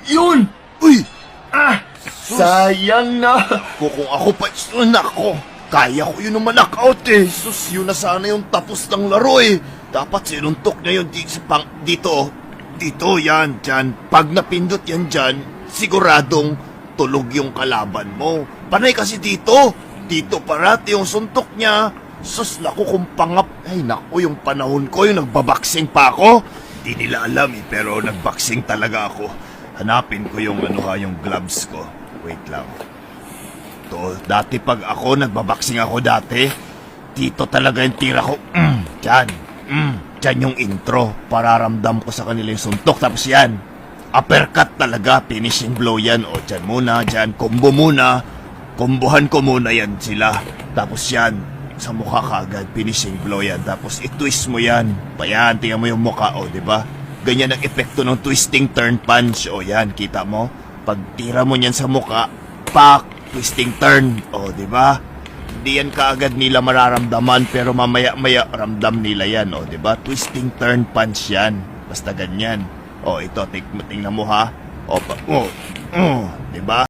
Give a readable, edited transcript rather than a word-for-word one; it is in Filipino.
Yun! Uy! Sayang na! Kung ako pa, nako, kaya ko yun knock out eh. Sus, yun na sana yung tapos ng laro eh. Dapat sinuntok niya yun dito. Dito, yan, dyan. Pag napindot yan dyan, siguradong tulog yung kalaban mo. Panay kasi dito. Dito parati yung suntok niya. Sus, naku, kung pangap. Ay, naku, yung panahon ko, yung nagbabaksing pa ako. Di nila alam eh, pero nagbaksing talaga ako. Hanapin ko yung yung gloves ko. Wait lang. To, dati pag ako, nagbabaksing ako dati, dito talaga yung tira ko. Dyan. Dyan yung intro. Pararamdam ko sa kanila yung suntok. Tapos yan. Uppercut talaga. Finishing blow yan. O, dyan muna. Dyan. Combo muna. Kombohan ko muna yan sila. Tapos yan. Sa mukha kaagad. Finishing blow yan. Tapos i-twist mo yan. Payan. Tingnan mo yung mukha. O, diba? Ganyan ang epekto ng twisting turn punch. O, yan. Kita mo? Pag tira mo yan sa mukha, pak! Twisting turn. O, diba? Hindi yan kaagad nila mararamdaman pero mamaya-maya ramdam nila yan, o, diba? Twisting turn punch yan. Basta ganyan. O, ito, tingnan mo ha. O, diba?